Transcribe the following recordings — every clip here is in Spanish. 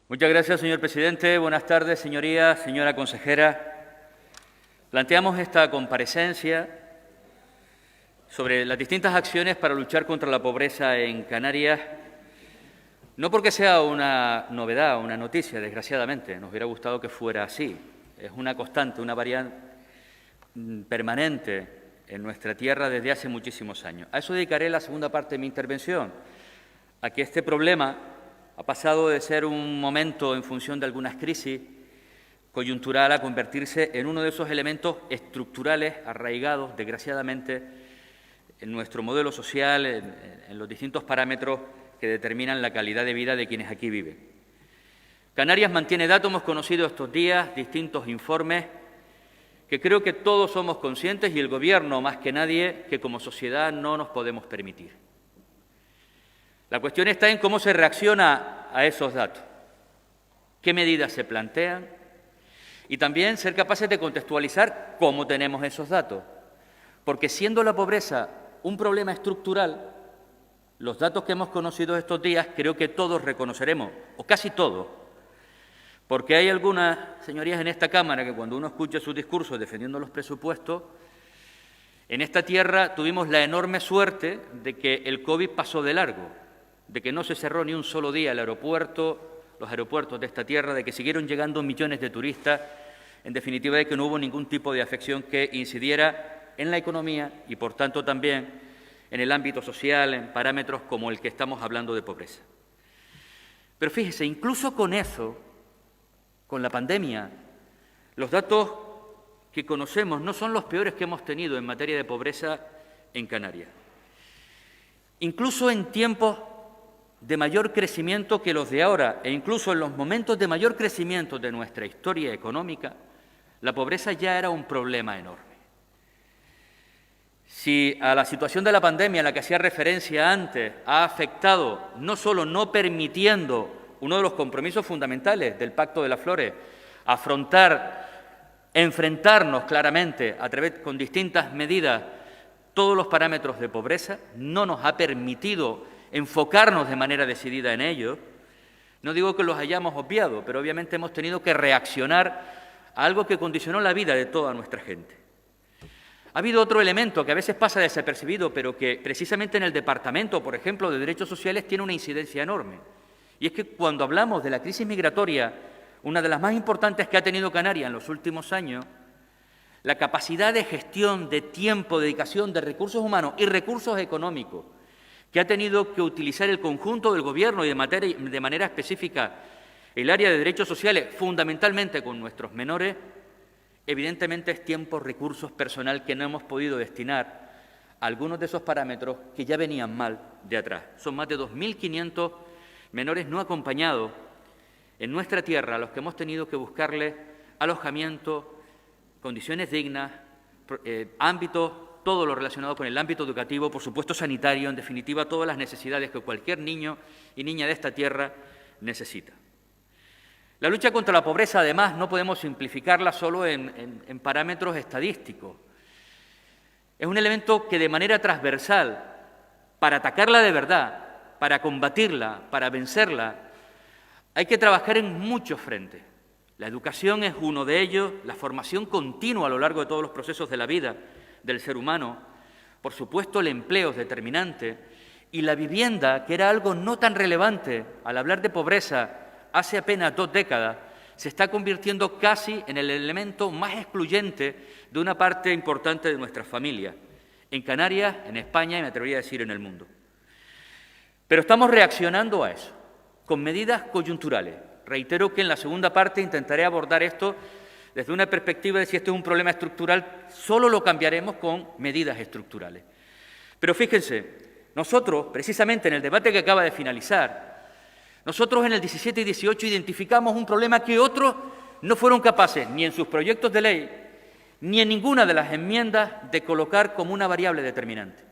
Muchas gracias, señor presidente. Buenas tardes, señorías, señora consejera. Planteamos esta comparecencia sobre las distintas acciones para luchar contra la pobreza en Canarias, no porque sea una novedad, una noticia, desgraciadamente. Nos hubiera gustado que fuera así. Es una constante, una variante permanente en nuestra tierra desde hace muchísimos años. A eso dedicaré la segunda parte de mi intervención, a que este problema ha pasado de ser un momento en función de algunas crisis coyuntural a convertirse en uno de esos elementos estructurales arraigados, desgraciadamente, en nuestro modelo social, en los distintos parámetros que determinan la calidad de vida de quienes aquí viven. Canarias mantiene datos, hemos conocido estos días distintos informes que creo que todos somos conscientes, y el Gobierno más que nadie, que como sociedad no nos podemos permitir. La cuestión está en cómo se reacciona a esos datos, qué medidas se plantean y también ser capaces de contextualizar cómo tenemos esos datos. Porque siendo la pobreza un problema estructural, los datos que hemos conocido estos días creo que todos reconoceremos, o casi todos, porque hay algunas señorías en esta Cámara que cuando uno escucha sus discursos defendiendo los presupuestos, en esta tierra tuvimos la enorme suerte de que el COVID pasó de largo, de que no se cerró ni un solo día el aeropuerto, los aeropuertos de esta tierra, de que siguieron llegando millones de turistas, en definitiva de que no hubo ningún tipo de afección que incidiera en la economía y, por tanto, también en el ámbito social, en parámetros como el que estamos hablando de pobreza. Pero fíjese, incluso con eso, con la pandemia, los datos que conocemos no son los peores que hemos tenido en materia de pobreza en Canarias. Incluso en tiempos de mayor crecimiento que los de ahora, e incluso en los momentos de mayor crecimiento de nuestra historia económica, la pobreza ya era un problema enorme. Si a la situación de la pandemia, a la que hacía referencia antes, ha afectado no solo no permitiendo uno de los compromisos fundamentales del Pacto de las Flores, enfrentarnos claramente con distintas medidas todos los parámetros de pobreza, no nos ha permitido enfocarnos de manera decidida en ello. No digo que los hayamos obviado, pero obviamente hemos tenido que reaccionar a algo que condicionó la vida de toda nuestra gente. Ha habido otro elemento que a veces pasa desapercibido, pero que precisamente en el Departamento, por ejemplo, de Derechos Sociales tiene una incidencia enorme. Y es que cuando hablamos de la crisis migratoria, una de las más importantes que ha tenido Canarias en los últimos años, la capacidad de gestión, de tiempo, dedicación de recursos humanos y recursos económicos que ha tenido que utilizar el conjunto del Gobierno y de manera específica el área de derechos sociales, fundamentalmente con nuestros menores, evidentemente es tiempo, recursos, personal que no hemos podido destinar a algunos de esos parámetros que ya venían mal de atrás. Son más de 2.500 menores no acompañados en nuestra tierra a los que hemos tenido que buscarles alojamiento, condiciones dignas, ámbitos, todo lo relacionado con el ámbito educativo, por supuesto sanitario, en definitiva todas las necesidades que cualquier niño y niña de esta tierra necesita. La lucha contra la pobreza, además, no podemos simplificarla solo en parámetros estadísticos. Es un elemento que de manera transversal, para atacarla de verdad, para combatirla, para vencerla, hay que trabajar en muchos frentes. La educación es uno de ellos, la formación continua a lo largo de todos los procesos de la vida del ser humano, por supuesto el empleo es determinante, y la vivienda, que era algo no tan relevante al hablar de pobreza hace apenas 2 décadas, se está convirtiendo casi en el elemento más excluyente de una parte importante de nuestras familias, en Canarias, en España y me atrevería a decir en el mundo. Pero estamos reaccionando a eso, con medidas coyunturales. Reitero que en la segunda parte intentaré abordar esto desde una perspectiva de si esto es un problema estructural, solo lo cambiaremos con medidas estructurales. Pero fíjense, nosotros, precisamente en el debate que acaba de finalizar, nosotros en el 17 y 18 identificamos un problema que otros no fueron capaces, ni en sus proyectos de ley, ni en ninguna de las enmiendas, de colocar como una variable determinante.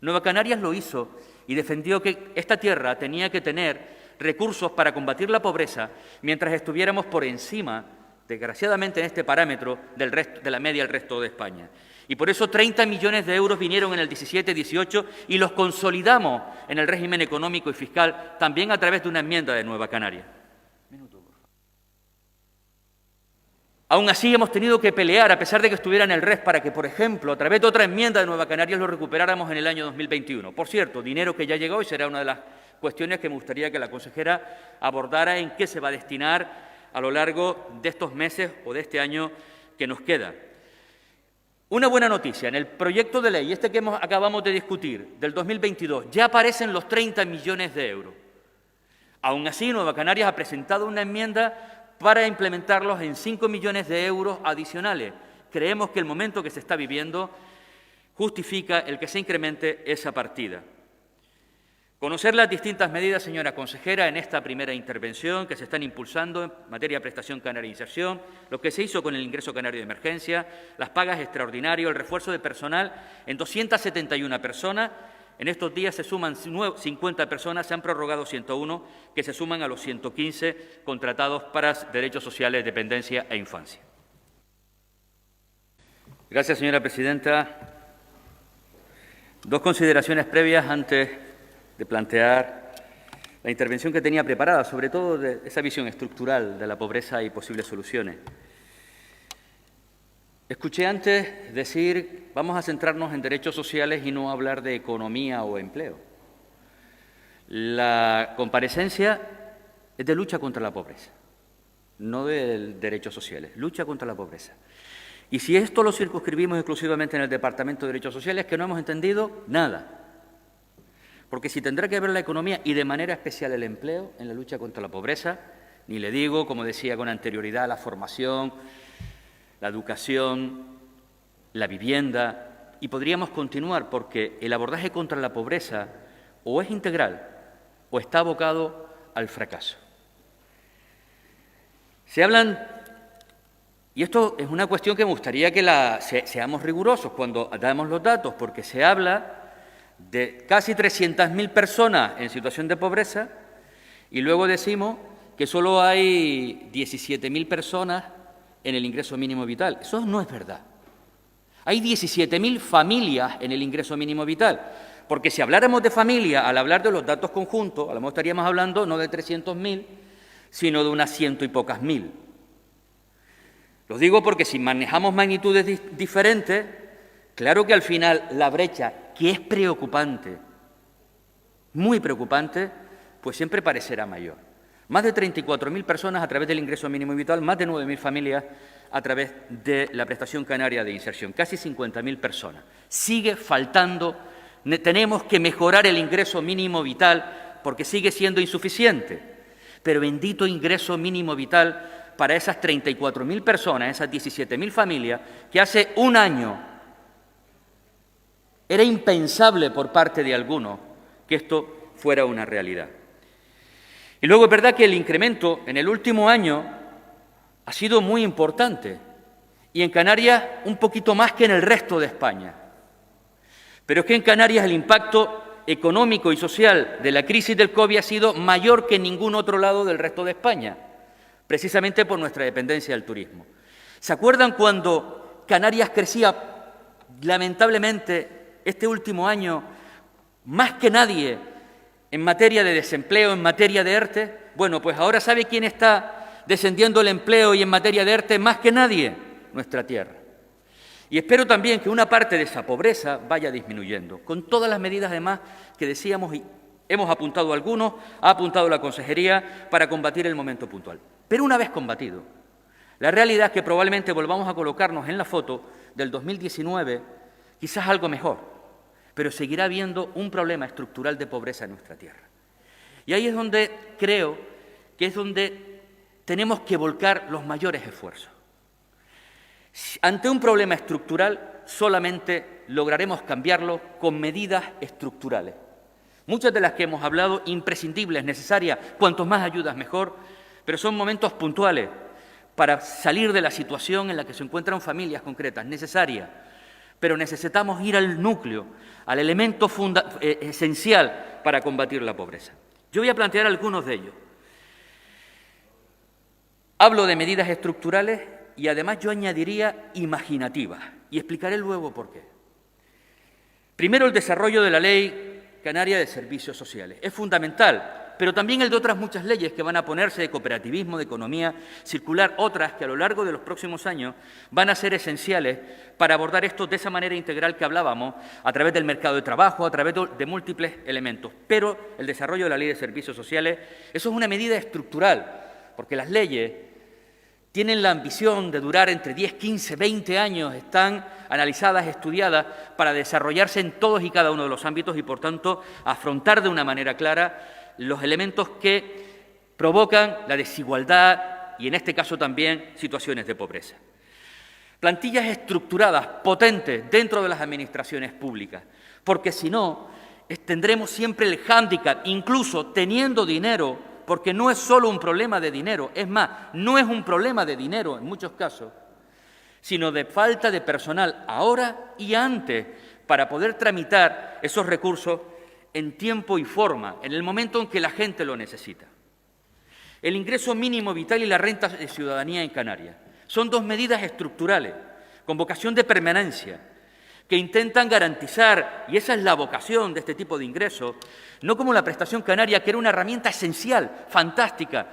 Nueva Canarias lo hizo y defendió que esta tierra tenía que tener recursos para combatir la pobreza mientras estuviéramos por encima, desgraciadamente en este parámetro, de la media del resto de España. Y por eso 30 millones de euros vinieron en el 17-18 y los consolidamos en el régimen económico y fiscal también a través de una enmienda de Nueva Canarias. Minuto. Aún así hemos tenido que pelear, a pesar de que estuviera en el RES, para que, por ejemplo, a través de otra enmienda de Nueva Canarias lo recuperáramos en el año 2021. Por cierto, dinero que ya llegó y será una de las cuestiones que me gustaría que la consejera abordara en qué se va a destinar a lo largo de estos meses o de este año que nos queda. Una buena noticia, en el proyecto de ley, que acabamos de discutir, del 2022, ya aparecen los 30 millones de euros. Aún así, Nueva Canarias ha presentado una enmienda para implementarlos en 5 millones de euros adicionales. Creemos que el momento que se está viviendo justifica el que se incremente esa partida. Conocer las distintas medidas, señora consejera, en esta primera intervención que se están impulsando en materia de prestación canaria de inserción, lo que se hizo con el ingreso canario de emergencia, las pagas extraordinarias, el refuerzo de personal en 271 personas. En estos días se suman 50 personas, se han prorrogado 101, que se suman a los 115 contratados para derechos sociales, dependencia e infancia. Gracias, señora presidenta. Dos consideraciones previas antes de plantear la intervención que tenía preparada, sobre todo de esa visión estructural de la pobreza y posibles soluciones. Escuché antes decir, vamos a centrarnos en derechos sociales y no hablar de economía o empleo. La comparecencia es de lucha contra la pobreza, no de derechos sociales, lucha contra la pobreza. Y si esto lo circunscribimos exclusivamente en el Departamento de Derechos Sociales, que no hemos entendido nada. Porque si tendrá que ver la economía y de manera especial el empleo en la lucha contra la pobreza, ni le digo, como decía con anterioridad, la formación, la educación, la vivienda, y podríamos continuar porque el abordaje contra la pobreza o es integral o está abocado al fracaso. Se hablan, y esto es una cuestión que me gustaría que seamos rigurosos cuando damos los datos, porque se habla de casi 300.000 personas en situación de pobreza y luego decimos que solo hay 17.000 personas en el ingreso mínimo vital. Eso no es verdad. Hay 17.000 familias en el ingreso mínimo vital, porque si habláramos de familia, al hablar de los datos conjuntos, a lo mejor estaríamos hablando no de 300.000, sino de unas ciento y pocas mil. Lo digo porque si manejamos magnitudes diferentes, claro que al final la brecha, que es preocupante, muy preocupante, pues siempre parecerá mayor. Más de 34.000 personas a través del ingreso mínimo vital, más de 9.000 familias a través de la prestación canaria de inserción, casi 50.000 personas. Sigue faltando, tenemos que mejorar el ingreso mínimo vital porque sigue siendo insuficiente, pero bendito ingreso mínimo vital para esas 34.000 personas, esas 17.000 familias, que hace un año era impensable por parte de algunos que esto fuera una realidad. Y luego es verdad que el incremento en el último año ha sido muy importante y en Canarias un poquito más que en el resto de España. Pero es que en Canarias el impacto económico y social de la crisis del COVID ha sido mayor que en ningún otro lado del resto de España, precisamente por nuestra dependencia del turismo. ¿Se acuerdan cuando Canarias crecía lamentablemente este último año más que nadie en materia de desempleo, en materia de ERTE? Bueno, pues ahora ¿sabe quién está descendiendo el empleo y en materia de ERTE más que nadie? Nuestra tierra. Y espero también que una parte de esa pobreza vaya disminuyendo, con todas las medidas además que decíamos y hemos apuntado algunos, ha apuntado la Consejería para combatir el momento puntual. Pero una vez combatido, la realidad es que probablemente volvamos a colocarnos en la foto del 2019, quizás algo mejor, pero seguirá habiendo un problema estructural de pobreza en nuestra tierra. Y ahí es donde creo que es donde tenemos que volcar los mayores esfuerzos. Ante un problema estructural solamente lograremos cambiarlo con medidas estructurales. Muchas de las que hemos hablado, imprescindibles, necesarias, cuantos más ayudas mejor, pero son momentos puntuales para salir de la situación en la que se encuentran familias concretas, necesarias. Pero necesitamos ir al núcleo, al elemento esencial para combatir la pobreza. Yo voy a plantear algunos de ellos. Hablo de medidas estructurales y además yo añadiría imaginativas y explicaré luego por qué. Primero, el desarrollo de la Ley Canaria de Servicios Sociales. Es fundamental, pero también el de otras muchas leyes que van a ponerse de cooperativismo, de economía circular, otras que a lo largo de los próximos años van a ser esenciales para abordar esto de esa manera integral que hablábamos, a través del mercado de trabajo, a través de múltiples elementos. Pero el desarrollo de la Ley de Servicios Sociales, eso es una medida estructural, porque las leyes tienen la ambición de durar entre 10, 15, 20 años, están analizadas, estudiadas, para desarrollarse en todos y cada uno de los ámbitos y, por tanto, afrontar de una manera clara los elementos que provocan la desigualdad y, en este caso también, situaciones de pobreza. Plantillas estructuradas, potentes, dentro de las administraciones públicas, porque si no, tendremos siempre el hándicap, incluso teniendo dinero, porque no es solo un problema de dinero, es más, no es un problema de dinero en muchos casos, sino de falta de personal ahora y antes para poder tramitar esos recursos en tiempo y forma, en el momento en que la gente lo necesita. El ingreso mínimo vital y la renta de ciudadanía en Canarias son dos medidas estructurales, con vocación de permanencia, que intentan garantizar, y esa es la vocación de este tipo de ingresos, no como la prestación canaria, que era una herramienta esencial, fantástica,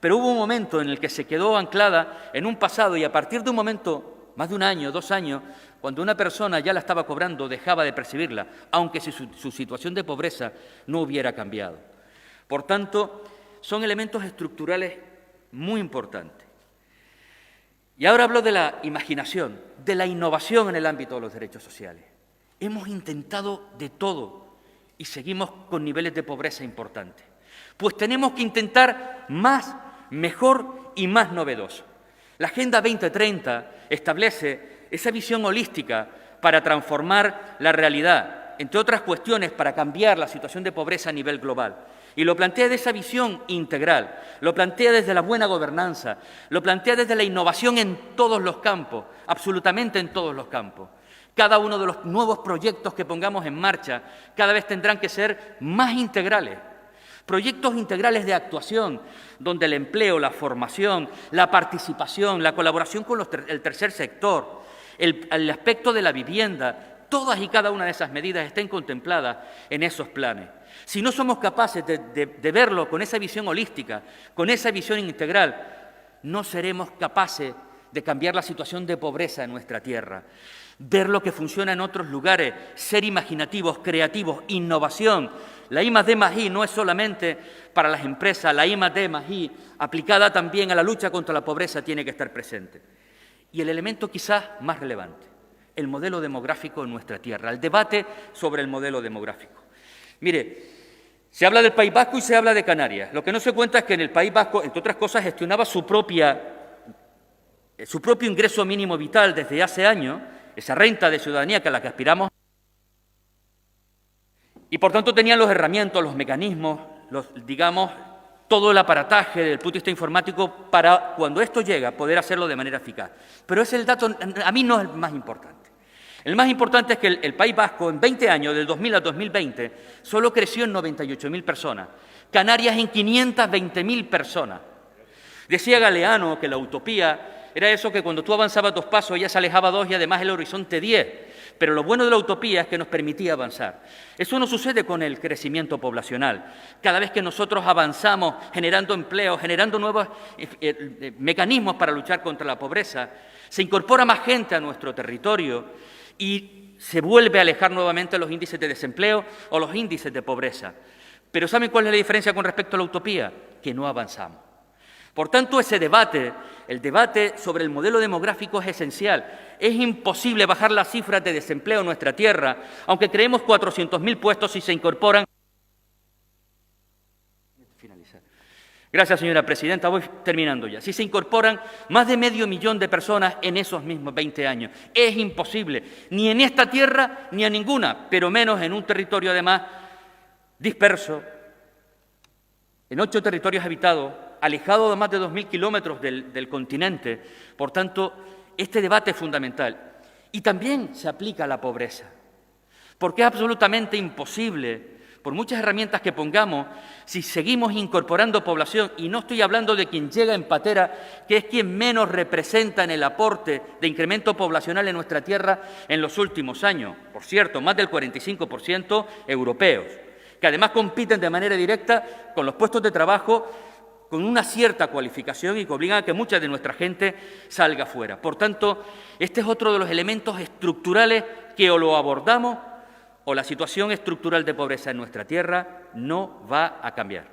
pero hubo un momento en el que se quedó anclada en un pasado y a partir de un momento, más de un año, 2 años, cuando una persona ya la estaba cobrando, dejaba de percibirla, aunque su situación de pobreza no hubiera cambiado. Por tanto, son elementos estructurales muy importantes. Y ahora hablo de la imaginación, de la innovación en el ámbito de los derechos sociales. Hemos intentado de todo y seguimos con niveles de pobreza importantes. Pues tenemos que intentar más, mejor y más novedoso. La Agenda 2030 establece esa visión holística para transformar la realidad, entre otras cuestiones, para cambiar la situación de pobreza a nivel global. Y lo plantea de esa visión integral, lo plantea desde la buena gobernanza, lo plantea desde la innovación en todos los campos, absolutamente en todos los campos. Cada uno de los nuevos proyectos que pongamos en marcha cada vez tendrán que ser más integrales. Proyectos integrales de actuación, donde el empleo, la formación, la participación, la colaboración con el tercer sector, el aspecto de la vivienda, todas y cada una de esas medidas estén contempladas en esos planes. Si no somos capaces de verlo con esa visión holística, con esa visión integral, no seremos capaces de cambiar la situación de pobreza en nuestra tierra. Ver lo que funciona en otros lugares, ser imaginativos, creativos, innovación. La I+D+I no es solamente para las empresas, la I+D+I aplicada también a la lucha contra la pobreza tiene que estar presente. Y el elemento quizás más relevante, el modelo demográfico en nuestra tierra, el debate sobre el modelo demográfico. Mire, se habla del País Vasco y se habla de Canarias. Lo que no se cuenta es que en el País Vasco, entre otras cosas, gestionaba su propio ingreso mínimo vital desde hace años, esa renta de ciudadanía que a la que aspiramos, y por tanto tenían los herramientas, los mecanismos, todo el aparataje del punto de vista informático para, cuando esto llega, poder hacerlo de manera eficaz. Pero ese dato a mí no es el más importante. El más importante es que el País Vasco, en 20 años, del 2000 al 2020, solo creció en 98.000 personas. Canarias en 520.000 personas. Decía Galeano que la utopía era eso que cuando tú avanzabas 2 pasos ya se alejaba 2 y además el horizonte 10. Pero lo bueno de la utopía es que nos permitía avanzar. Eso no sucede con el crecimiento poblacional. Cada vez que nosotros avanzamos generando empleo, generando nuevos mecanismos para luchar contra la pobreza, se incorpora más gente a nuestro territorio y se vuelve a alejar nuevamente los índices de desempleo o los índices de pobreza. Pero ¿saben cuál es la diferencia con respecto a la utopía? Que no avanzamos. Por tanto, ese debate, el debate sobre el modelo demográfico es esencial. Es imposible bajar las cifras de desempleo en nuestra tierra, aunque creemos 400.000 puestos y se incorporan. Gracias, señora presidenta. Voy terminando ya. Si se incorporan más de 500.000 de personas en esos mismos 20 años. Es imposible, ni en esta tierra ni en ninguna, pero menos en un territorio además disperso, en 8 territorios habitados, alejado de más de 2.000 kilómetros del continente. Por tanto, este debate es fundamental. Y también se aplica a la pobreza, porque es absolutamente imposible, por muchas herramientas que pongamos, si seguimos incorporando población, y no estoy hablando de quien llega en patera, que es quien menos representa en el aporte de incremento poblacional en nuestra tierra en los últimos años. Por cierto, más del 45% europeos. que además compiten de manera directa con los puestos de trabajo con una cierta cualificación y que obligan a que mucha de nuestra gente salga fuera. Por tanto, este es otro de los elementos estructurales que o lo abordamos o la situación estructural de pobreza en nuestra tierra no va a cambiar.